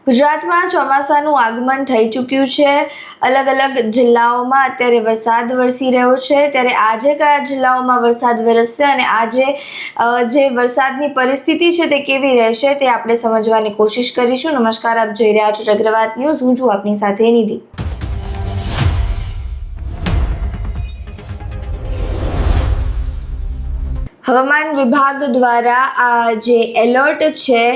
ગુજરાતમાં ચોમાસાનું આગમન થઈ ચૂક્યું છે। અલગ અલગ જિલ્લાઓમાં અત્યારે વરસાદ વરસી રહ્યો છે। ત્યારે આજે કયા જિલ્લાઓમાં વરસાદ વરસશે અને આજે જે વરસાદની પરિસ્થિતિ છે તે કેવી રહેશે તે આપણે સમજવાની કોશિશ કરીશું। નમસ્કાર, આપ જોઈ રહ્યા છો ચક્રવાત ન્યૂઝ। હું છું આપની સાથે નિધિ। હવામાન વિભાગ દ્વારા આ જે એલર્ટ છે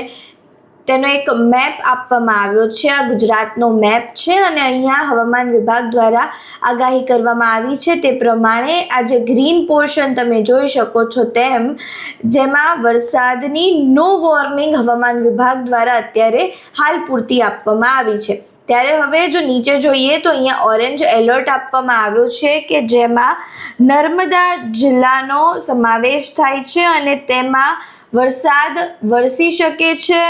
તેનો એક મેપ આપવામાં આવ્યો છે। આ ગુજરાતનો મેપ છે અને અહીંયા હવામાન વિભાગ દ્વારા આગાહી કરવામાં આવી છે। તે પ્રમાણે આ જે ગ્રીન પોર્શન તમે જોઈ શકો છો તેમ જેમાં વરસાદની નો વોર્નિંગ હવામાન વિભાગ દ્વારા અત્યારે હાલ પૂરતી આપવામાં આવી છે। ત્યારે હવે જો નીચે જોઈએ તો અહીંયા ઓરેન્જ એલર્ટ આપવામાં આવ્યો છે કે જેમાં નર્મદા જિલ્લાનો સમાવેશ થાય છે અને તેમાં વરસાદ વરસી શકે છે।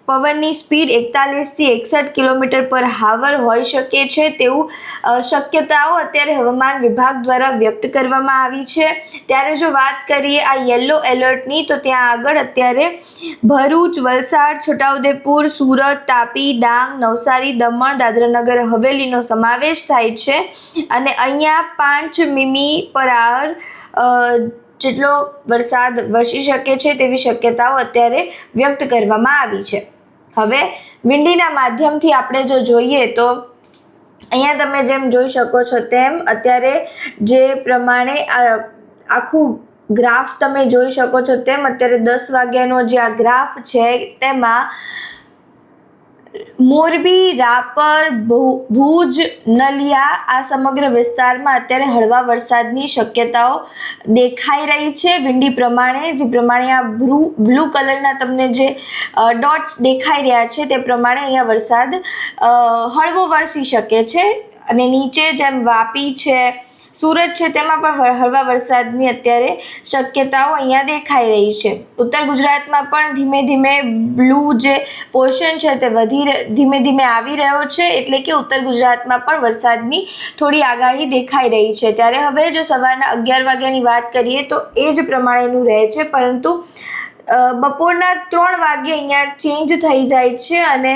પવનની સ્પીડ 41 થી 61 કિલોમીટર પર હાવર હોઈ શકે છે તેવું શક્યતાઓ અત્યારે હવામાન વિભાગ દ્વારા વ્યક્ત કરવામાં આવી છે। ત્યારે જો વાત કરીએ આ યલો એલર્ટની તો ત્યાં આગળ અત્યારે ભરૂચ, વલસાડ, છોટાઉદેપુર, સુરત, તાપી, ડાંગ, નવસારી, દમણ, દાદરાનગર હવેલીનો સમાવેશ થાય છે અને અહીંયા 5 મીમી પર આવર જેટલો વરસાદ વરસી શકે છે તેવી શક્યતાઓ અત્યારે વ્યક્ત કરવામાં આવી છે। હવે વિંડીના માધ્યમથી આપણે જો જોઈએ તો અહીંયા તમે જેમ જોઈ શકો છો તેમ અત્યારે જે પ્રમાણે આખું ગ્રાફ તમે જોઈ શકો છો તેમ અત્યારે 10 વાગ્યાનો જે આ ગ્રાફ છે તેમાં મોરબી, રાપર, ભુજ, નલિયા આ સમગ્ર વિસ્તારમાં અત્યારે હળવા વરસાદની શક્યતાઓ દેખાઈ રહી છે। વિંડી પ્રમાણે જે પ્રમાણે આ બ્લુ કલરના તમને જે ડોટ્સ દેખાઈ રહ્યા છે તે પ્રમાણે અહીંયા વરસાદ હળવો વરસી શકે છે અને નીચે જેમ વાપી છે, સુરત છે તેમાં પણ હળવા વરસાદની અત્યારે શક્યતાઓ અહીંયા દેખાઈ રહી છે। ઉત્તર ગુજરાતમાં પણ ધીમે ધીમે બ્લુ જે પોર્શન છે તે ધીમે ધીમે આવી રહ્યો છે એટલે કે ઉત્તર ગુજરાતમાં પણ વરસાદની થોડી આગાહી દેખાઈ રહી છે। ત્યારે હવે જો સવારના 11 વાગ્યાની વાત કરીએ તો એ જ પ્રમાણેનું રહે છે, પરંતુ બપોરના 3 વાગે અહીંયા ચેન્જ થઈ જાય છે અને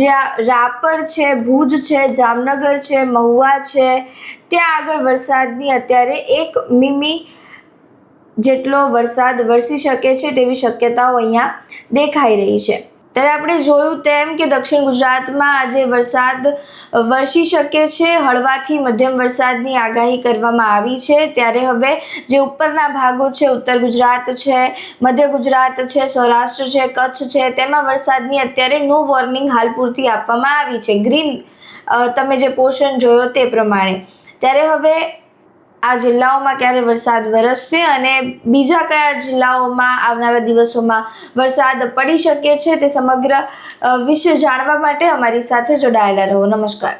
જે આ રાપર છે, ભુજ છે, જામનગર છે, મહુવા છે ત્યાં આગળ વરસાદની અત્યારે 1 મીમી જેટલો વરસાદ વરસી શકે છે તેવી શક્યતાઓ અહીંયા દેખાઈ રહી છે। ત્યારે આપણે જોયું તેમ કે દક્ષિણ ગુજરાતમાં આજે વરસાદ વરસી શકે છે। હળવાથી મધ્યમ વરસાદની આગાહી કરવામાં આવી છે। ત્યારે હવે જે ઉપરના ભાગો છે, ઉત્તર ગુજરાત છે, મધ્ય ગુજરાત છે, સૌરાષ્ટ્ર છે, કચ્છ છે તેમાં વરસાદની અત્યારે નો વોર્નિંગ હાલ પૂરતી આપવામાં આવી છે। ગ્રીન તમે જે પોર્શન જોયો તે પ્રમાણે। ત્યારે હવે આ જિલ્લાઓમાં ક્યારે વરસાદ વરસશે અને બીજા કયા જિલ્લાઓમાં આવનારા દિવસોમાં વરસાદ પડી શકે છે તે સમગ્ર વિશે જાણવા માટે અમારી સાથે જોડાયેલા રહો। નમસ્કાર।